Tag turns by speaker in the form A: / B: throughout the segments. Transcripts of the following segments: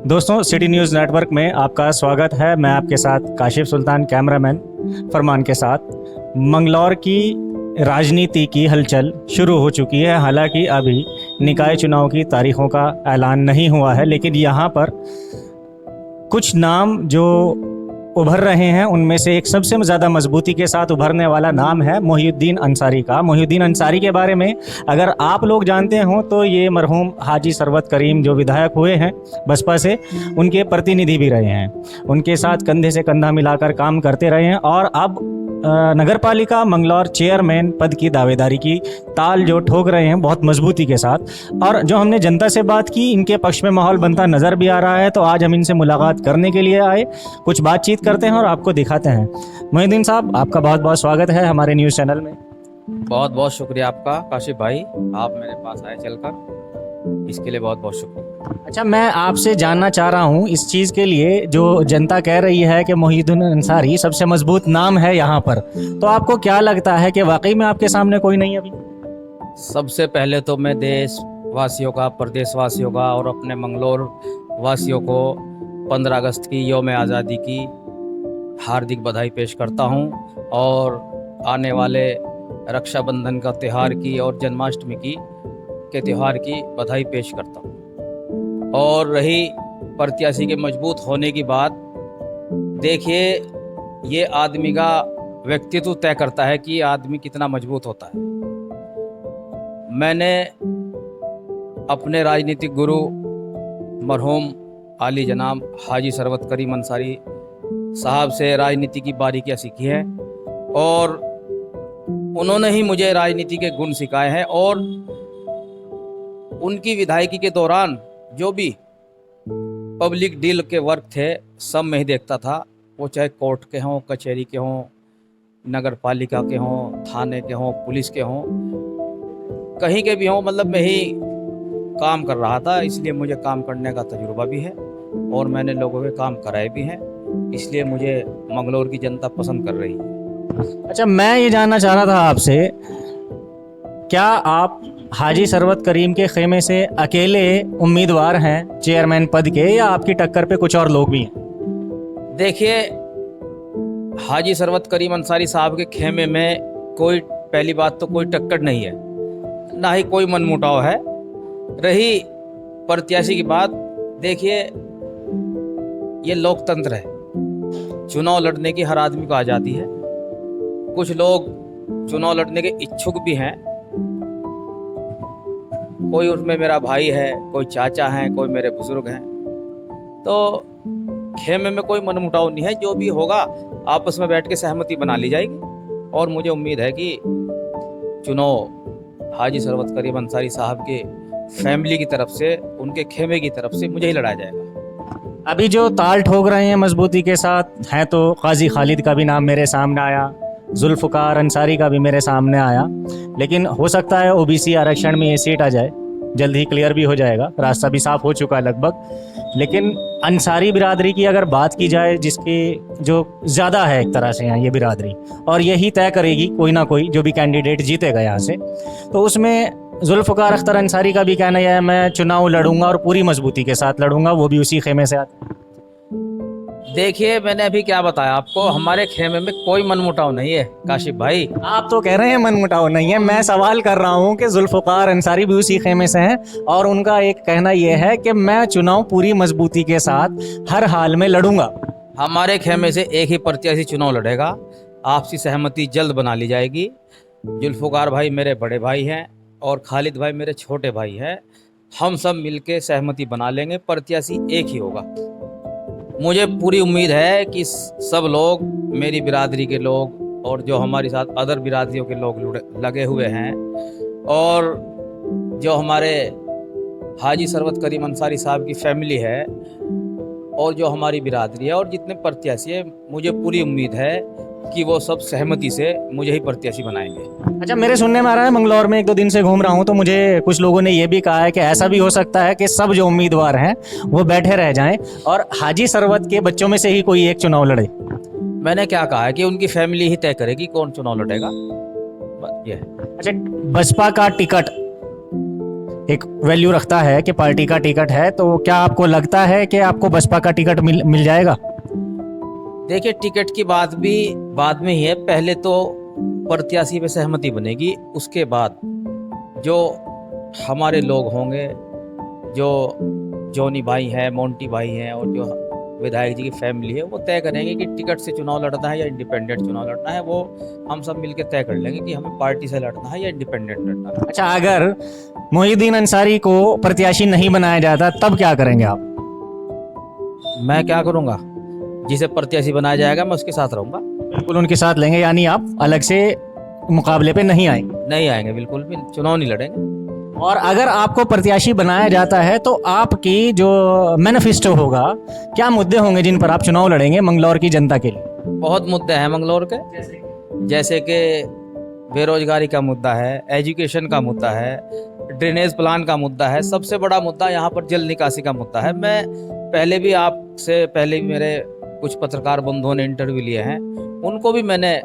A: दोस्तों, city news network में आपका स्वागत है। मैं आपके साथ काशिफ सुल्तान, कैमरामैन फरमान के साथ। मंगलौर की राजनीति की हलचल शुरू हो चुकी है। हालांकि अभी निकाय चुनाव की तारीखों का ऐलान नहीं हुआ है, लेकिन यहाँ पर कुछ नाम जो उभर रहे हैं, उनमें से एक सबसे ज़्यादा मजबूती के साथ उभरने वाला नाम है मोहिउद्दीन अंसारी का। मोहिउद्दीन अंसारी के बारे में अगर आप लोग जानते हो तो ये मरहूम हाजी सरवत करीम जो विधायक हुए हैं बसपा से, उनके प्रतिनिधि भी रहे हैं। उनके साथ कंधे से कंधा मिलाकर काम करते रहे हैं और अब नगर पालिका मंगलौर चेयरमैन पद की दावेदारी की ताल जो ठोक रहे हैं बहुत मजबूती के साथ। और जो हमने जनता से बात की, इनके पक्ष में माहौल बनता नज़र भी आ रहा है। तो आज हम इनसे मुलाकात करने के लिए आए, कुछ बातचीत करते हैं और आपको दिखाते हैं। मोहिउद्दीन साहब, आपका बहुत बहुत स्वागत है हमारे न्यूज़ चैनल में।
B: बहुत बहुत शुक्रिया आपका काशिफ भाई, आप मेरे पास आए चलकर, इसके लिए बहुत बहुत शुक्रिया।
A: अच्छा, मैं आपसे जानना चाह रहा हूँ इस चीज़ के लिए, जो जनता कह रही है कि मोहिउद्दीन अंसारी सबसे मजबूत नाम है यहाँ पर, तो आपको क्या लगता है कि वाकई में आपके सामने कोई नहीं अभी?
B: सबसे पहले तो मैं देशवासियों का, प्रदेशवासियों का और अपने मंगलौर वासियों को 15 अगस्त की यौम आज़ादी की हार्दिक बधाई पेश करता हूँ और आने वाले रक्षाबंधन का त्यौहार की और जन्माष्टमी के त्यौहार की बधाई पेश करता हूँ। और रही प्रत्याशी के मजबूत होने की बात, देखिए ये आदमी का व्यक्तित्व तय करता है कि आदमी कितना मजबूत होता है। मैंने अपने राजनीतिक गुरु मरहूम आली जनाब हाजी सरवत करीम अंसारी साहब से राजनीति की बारीकियां सीखी है और उन्होंने ही मुझे राजनीति के गुण सिखाए हैं। और उनकी विधायकी के दौरान जो भी पब्लिक डील के वर्क थे, सब मैं ही देखता था। वो चाहे कोर्ट के हों, कचहरी के हों, नगर पालिका के हों, थाने के हों, पुलिस के हों, कहीं के भी हों, मतलब मैं ही काम कर रहा था। इसलिए मुझे काम करने का तजुर्बा भी है और मैंने लोगों के काम कराए भी हैं, इसलिए मुझे मंगलौर की जनता पसंद कर रही है।
A: अच्छा, मैं ये जानना चाह रहा था आपसे, क्या आप हाजी सरवत करीम के खेमे से अकेले उम्मीदवार हैं चेयरमैन पद के, या आपकी टक्कर पे कुछ और लोग भी हैं?
B: देखिए, हाजी सरवत करीम अंसारी साहब के खेमे में कोई, पहली बात तो कोई टक्कर नहीं है, ना ही कोई मनमुटाव है। रही प्रत्याशी की बात, देखिए ये लोकतंत्र है, चुनाव लड़ने की हर आदमी को आज़ादी है। कुछ लोग चुनाव लड़ने के इच्छुक भी हैं, कोई उसमें मेरा भाई है, कोई चाचा है, कोई मेरे बुजुर्ग हैं। तो खेमे में कोई मनमुटाव नहीं है, जो भी होगा आपस में बैठ के सहमति बना ली जाएगी। और मुझे उम्मीद है कि चुनाव हाजी सरवत करीम अंसारी साहब के फैमिली की तरफ से, उनके खेमे की तरफ से मुझे ही लड़ाया जाएगा।
A: अभी जो ताल ठोक रहे हैं मजबूती के साथ हैं, तो काजी खालिद का भी नाम मेरे सामने आया, जुल्फ़कार अंसारी का भी मेरे सामने आया, लेकिन हो सकता है ओबीसी आरक्षण में ये सीट आ जाए, जल्द ही क्लियर भी हो जाएगा, रास्ता भी साफ हो चुका है लगभग। लेकिन अंसारी बिरादरी की अगर बात की जाए, जिसकी जो ज़्यादा है एक तरह से यहाँ ये बिरादरी, और यही तय करेगी कोई ना कोई जो भी कैंडिडेट जीतेगा यहाँ से, तो उसमें जुल्फ़कार अख्तर अंसारी का भी कहना यह है, मैं चुनाव लड़ूंगा और पूरी मजबूती के साथ लड़ूंगा, वो भी उसी खेमे से आते।
B: देखिए, मैंने अभी क्या बताया आपको, हमारे खेमे में कोई मनमुटाव नहीं है काशिफ भाई।
A: आप तो कह रहे हैं मनमुटाव नहीं है, मैं सवाल कर रहा हूं कि जुल्फ़कार अंसारी भी उसी खेमे से हैं और उनका एक कहना यह है कि मैं चुनाव पूरी मजबूती के साथ हर हाल में लड़ूंगा।
B: हमारे खेमे से एक ही प्रत्याशी चुनाव लड़ेगा, आपसी सहमति जल्द बना ली जाएगी। जुल्फ़कार भाई मेरे बड़े भाई हैं और खालिद भाई मेरे छोटे भाई हैं, हम सब मिलके सहमति बना लेंगे, प्रत्याशी एक ही होगा। मुझे पूरी उम्मीद है कि सब लोग, मेरी बिरादरी के लोग और जो हमारे साथ अदर बिरादरियों के लोग लगे हुए हैं, और जो हमारे हाजी सरवत करीम अंसारी साहब की फैमिली है, और जो हमारी बिरादरी है और जितने प्रत्याशी है, मुझे पूरी उम्मीद है कि वो सब सहमति से मुझे ही प्रत्याशी बनाएंगे।
A: अच्छा, मेरे सुनने में आ रहा है, मंगलौर में 1-2 दिन से घूम रहा हूँ, तो मुझे कुछ लोगों ने ये भी कहा है कि ऐसा भी हो सकता है कि सब जो उम्मीदवार हैं वो बैठे रह जाएं और हाजी सरवत के बच्चों में से ही कोई एक चुनाव लड़े।
B: मैंने क्या कहा है कि उनकी फैमिली ही तय करेगी कौन चुनाव लड़ेगा, बस ये है।
A: अच्छा, बसपा का टिकट एक वैल्यू रखता है कि पार्टी का टिकट है, तो क्या आपको लगता है कि आपको बसपा का टिकट मिल जाएगा?
B: देखिए, टिकट की बात भी बाद में ही है। पहले तो प्रत्याशी पे सहमति बनेगी, उसके बाद जो हमारे लोग होंगे, जो जॉनी भाई हैं, मोंटी भाई हैं और जो विधायक जी की फैमिली है, वो तय करेंगे कि टिकट से चुनाव लड़ना है या इंडिपेंडेंट चुनाव लड़ना है। वो हम सब मिलकर तय कर लेंगे कि हमें पार्टी से लड़ना है या इंडिपेंडेंट लड़ना है।
A: अच्छा, अगर मोहिउद्दीन अंसारी को प्रत्याशी नहीं बनाया जाता तब क्या करेंगे आप?
B: मैं क्या करूँगा? जिसे प्रत्याशी बनाया जाएगा मैं उसके साथ रहूँगा।
A: बिल्कुल उनके साथ लेंगे, यानी आप अलग से मुकाबले पे नहीं आएंगे?
B: नहीं आएंगे, बिल्कुल भी चुनाव नहीं लड़ेंगे।
A: और अगर आपको प्रत्याशी बनाया जाता है तो आपकी जो मैनिफेस्टो होगा, क्या मुद्दे होंगे जिन पर आप चुनाव लड़ेंगे मंगलौर की जनता के लिए?
B: बहुत मुद्दे हैं मंगलौर के, जैसे कि बेरोजगारी का मुद्दा है, एजुकेशन का मुद्दा है, ड्रेनेज प्लान का मुद्दा है। सबसे बड़ा मुद्दा यहाँ पर जल निकासी का मुद्दा है। मैं पहले भी आपसे पहले भी मेरे कुछ पत्रकार बंधुओं ने इंटरव्यू लिए हैं, उनको भी मैंने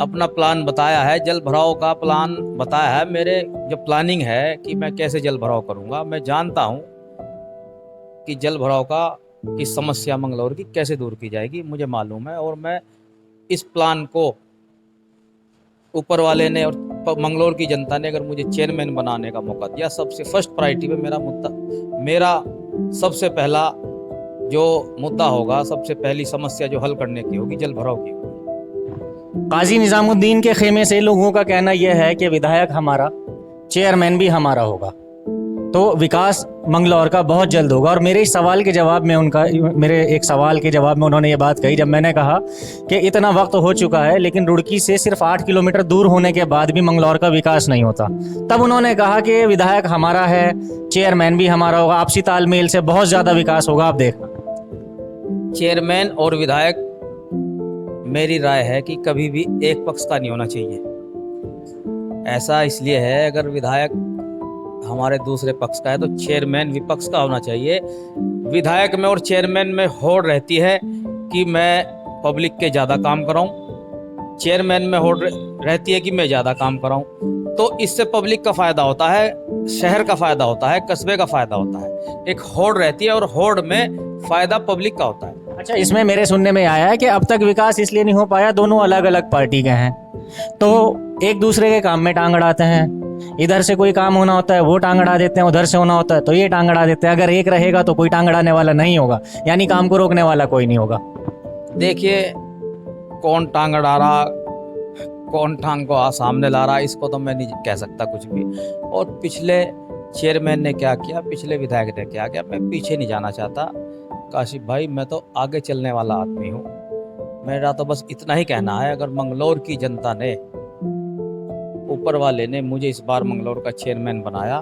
B: अपना प्लान बताया है, जल भराव का प्लान बताया है। मेरे जो प्लानिंग है कि मैं कैसे जल भराव करूँगा, मैं जानता हूँ कि जल भराव की समस्या मंगलौर की कैसे दूर की जाएगी, मुझे मालूम है। और मैं इस प्लान को ऊपर वाले ने और मंगलौर की जनता ने अगर मुझे चेयरमैन बनाने का मौका दिया, सबसे फर्स्ट प्रायोरिटी पे मेरा सबसे पहला जो मुद्दा होगा, सबसे पहली समस्या जो हल करने की होगी, जल भराव की होगी।
A: काजी निजामुद्दीन के खेमे से लोगों का कहना यह है कि विधायक हमारा, चेयरमैन भी हमारा होगा, तो विकास मंगलौर का बहुत जल्द होगा। और मेरे एक सवाल के जवाब में उन्होंने ये बात कही, जब मैंने कहा कि इतना वक्त हो चुका है लेकिन रुड़की से सिर्फ 8 किलोमीटर दूर होने के बाद भी मंगलौर का विकास नहीं होता, तब उन्होंने कहा कि विधायक हमारा है, चेयरमैन भी हमारा होगा, आपसी तालमेल से बहुत ज़्यादा विकास होगा। आप देखना,
B: चेयरमैन और विधायक, मेरी राय है कि कभी भी एक पक्ष का नहीं होना चाहिए। ऐसा इसलिए है, अगर विधायक हमारे दूसरे पक्ष का है तो चेयरमैन विपक्ष का होना चाहिए। विधायक में और चेयरमैन में होड़ रहती है कि मैं पब्लिक के ज़्यादा काम कराऊं, चेयरमैन में होड़ रहती है कि मैं ज़्यादा काम कराऊं। तो इससे पब्लिक का फ़ायदा होता है, शहर का फ़ायदा होता है, कस्बे का फ़ायदा होता है। एक होड़ रहती है और होड़ में फ़ायदा पब्लिक का होता है।
A: अच्छा, इसमें मेरे सुनने में आया है कि अब तक विकास इसलिए नहीं हो पाया, दोनों अलग अलग पार्टी के हैं, तो एक दूसरे के काम में टांग अड़ाते हैं। इधर से कोई काम होना होता है वो टांग अड़ा देते हैं, उधर से होना होता है तो ये टांग अड़ा देते हैं। अगर एक रहेगा तो कोई टांग अड़ाने वाला नहीं होगा, यानी काम को रोकने वाला कोई नहीं होगा।
B: देखिए, कौन टांग अड़ा रहा, कौन टांग को सामने ला रहा, इसको तो मैं नहीं कह सकता कुछ भी। और पिछले चेयरमैन ने क्या किया, पिछले विधायक ने क्या किया, मैं पीछे नहीं जाना चाहता काशिफ भाई, मैं तो आगे चलने वाला आदमी हूँ। मेरा तो बस इतना ही कहना है, अगर मंगलौर की जनता ने, ऊपर वाले ने मुझे इस बार मंगलौर का चेयरमैन बनाया,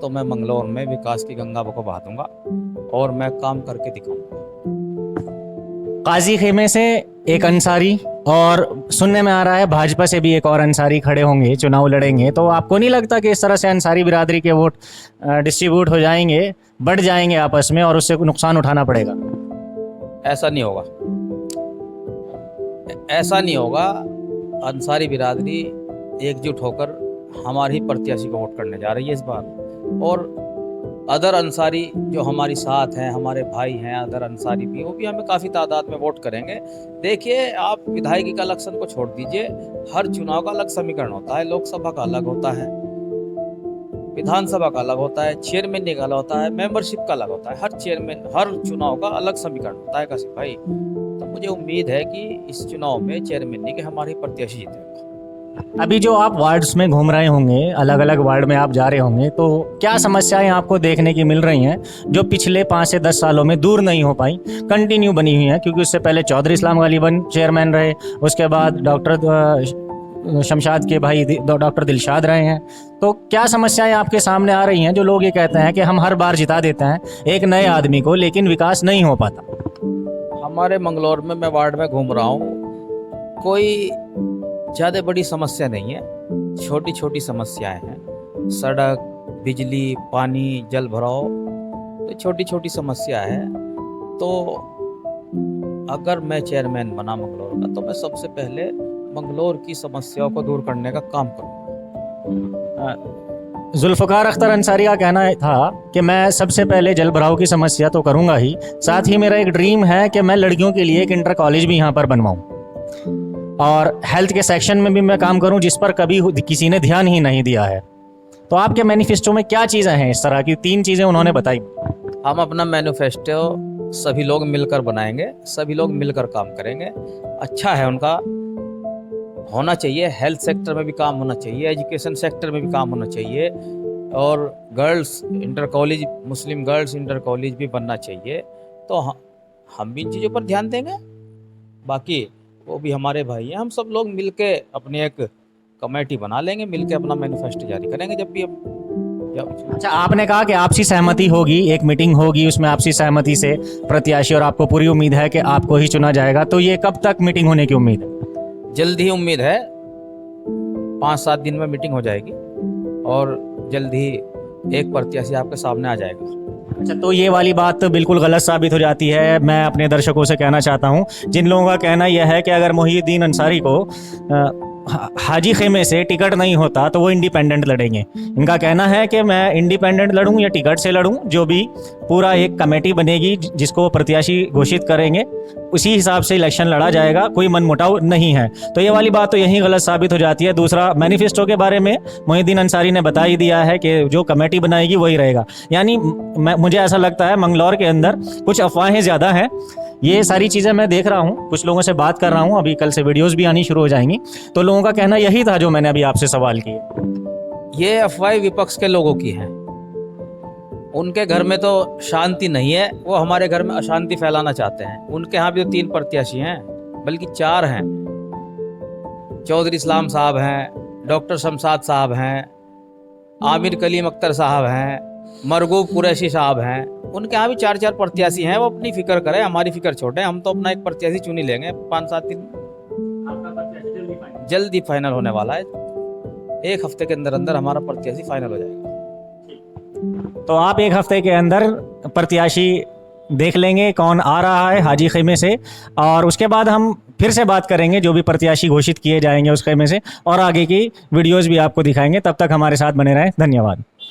B: तो मैं मंगलौर में विकास की गंगा को बहा दूंगा और मैं काम करके दिखाऊंगा।
A: काजी खेमे से एक अंसारी, और सुनने में आ रहा है भाजपा से भी एक और अंसारी खड़े होंगे, चुनाव लड़ेंगे, तो आपको नहीं लगता कि इस तरह से अंसारी बिरादरी के वोट डिस्ट्रीब्यूट हो जाएंगे, बढ़ जाएंगे आपस में और उससे नुकसान उठाना पड़ेगा?
B: ऐसा नहीं होगा, ऐसा नहीं होगा। अंसारी बिरादरी एकजुट होकर हमारे ही प्रत्याशी को वोट करने जा रही है इस बार। और अदर अंसारी जो हमारे साथ हैं, हमारे भाई हैं अदर अंसारी भी, वो भी हमें काफ़ी तादाद में वोट करेंगे। देखिए, आप विधायकी का इलेक्शन को छोड़ दीजिए, हर चुनाव का अलग समीकरण होता है। लोकसभा का अलग होता है, विधानसभा का अलग होता है, चेयरमैन का अलग होता है, मेंबरशिप का अलग होता है। हर चुनाव का अलग समीकरण होता है काशिफ भाई। तो मुझे उम्मीद है कि इस चुनाव में चेयरमैन के हमारे प्रत्याशी जीतेगा।
A: अभी जो आप वार्ड्स में घूम रहे होंगे, अलग अलग वार्ड में आप जा रहे होंगे, तो क्या समस्याएं आपको देखने की मिल रही हैं जो पिछले 5 से 10 सालों में दूर नहीं हो पाई, कंटिन्यू बनी हुई हैं? क्योंकि उससे पहले चौधरी इस्लाम गालिबन चेयरमैन रहे, उसके बाद डॉक्टर शमशाद के भाई डॉक्टर दिलशाद रहे हैं, तो क्या समस्याएं आपके सामने आ रही हैं जो लोग ये कहते हैं कि हम हर बार जिता देते हैं एक नए आदमी को लेकिन विकास नहीं हो पाता?
B: हमारे मंगलौर में मैं वार्ड में घूम रहा हूँ, कोई ज़्यादा बड़ी समस्या नहीं है, छोटी छोटी समस्याएं हैं। सड़क, बिजली, पानी, जल भराव, तो छोटी छोटी समस्या है। तो अगर मैं चेयरमैन बना मंगलौर का, तो मैं सबसे पहले मंगलौर की समस्याओं को दूर करने का काम करूँगा।
A: जुल्फ़कार अख्तर अंसारी का कहना था कि मैं सबसे पहले जल भराव की समस्या तो करूंगा ही, साथ ही मेरा एक ड्रीम है कि मैं लड़कियों के लिए एक इंटर कॉलेज भी यहाँ पर बनवाऊँ और हेल्थ के सेक्शन में भी मैं काम करूँ, जिस पर कभी किसी ने ध्यान ही नहीं दिया है। तो आपके मैनिफेस्टो में क्या चीज़ें हैं इस तरह की? 3 चीज़ें उन्होंने बताई।
B: हम अपना मैनिफेस्टो सभी लोग मिलकर बनाएंगे, सभी लोग मिलकर काम करेंगे। अच्छा है, उनका होना चाहिए, हेल्थ सेक्टर में भी काम होना चाहिए, एजुकेशन सेक्टर में भी काम होना चाहिए, और गर्ल्स इंटर कॉलेज, मुस्लिम गर्ल्स इंटर कॉलेज भी बनना चाहिए। तो हम भी इन चीज़ों पर ध्यान देंगे। बाकी वो भी हमारे भाई हैं, हम सब लोग मिलके अपनी एक कमेटी बना लेंगे, मिलके अपना मैनिफेस्टो जारी करेंगे जब भी हम।
A: अच्छा, आपने कहा कि आपसी सहमति होगी, एक मीटिंग होगी, उसमें आपसी सहमति से प्रत्याशी, और आपको पूरी उम्मीद है कि आपको ही चुना जाएगा। तो ये कब तक मीटिंग होने की उम्मीद है?
B: जल्द ही उम्मीद है, 5-7 दिन में मीटिंग हो जाएगी और जल्द ही एक प्रत्याशी आपके सामने आ जाएगा।
A: अच्छा, तो ये वाली बात तो बिल्कुल गलत साबित हो जाती है। मैं अपने दर्शकों से कहना चाहता हूँ, जिन लोगों का कहना यह है कि अगर मोहिउद्दीन अंसारी को हाजी खेमे से टिकट नहीं होता तो वो इंडिपेंडेंट लड़ेंगे। इनका कहना है कि मैं इंडिपेंडेंट लड़ूं या टिकट से लड़ूं, जो भी पूरा एक कमेटी बनेगी जिसको वो प्रत्याशी घोषित करेंगे, उसी हिसाब से इलेक्शन लड़ा जाएगा, कोई मनमुटाव नहीं है। तो ये वाली बात तो यही गलत साबित हो जाती है। दूसरा, मैनिफेस्टो के बारे में मोहिउद्दीन अंसारी ने बता ही दिया है कि जो कमेटी बनाएगी वही रहेगा। यानी मुझे ऐसा लगता है मंगलौर के अंदर कुछ अफवाहें ज़्यादा हैं। ये सारी चीज़ें मैं देख रहा हूँ, कुछ लोगों से बात कर रहा हूँ, अभी कल से वीडियोस भी आनी शुरू हो जाएंगी। तो लोगों का कहना यही था जो मैंने अभी आपसे सवाल किए।
B: ये अफवाहें विपक्ष के लोगों की हैं। उनके घर में तो शांति नहीं है, वो हमारे घर में अशांति फैलाना चाहते हैं। उनके यहाँ भी तो 3 प्रत्याशी हैं, बल्कि 4 हैं। चौधरी इस्लाम साहब हैं, डॉक्टर शमशाद साहब हैं, आमिर कलीम अख्तर साहब हैं, मरगूब कुरैशी साहब हैं। उनके यहाँ भी 4-4 प्रत्याशी हैं। वो अपनी फिक्र करें, हमारी फिक्र छोड़े। हम तो अपना एक प्रत्याशी चुन ही लेंगे। 5-7 दिन जल्दी फाइनल होने वाला है। 1 हफ्ते के अंदर अंदर हमारा प्रत्याशी फाइनल हो जाएगा।
A: तो आप 1 हफ्ते के अंदर प्रत्याशी देख लेंगे कौन आ रहा है हाजी खेमे से, और उसके बाद हम फिर से बात करेंगे जो भी प्रत्याशी घोषित किए जाएंगे उस खेमे से, और आगे की वीडियोस भी आपको दिखाएंगे। तब तक हमारे साथ बने रहें। धन्यवाद।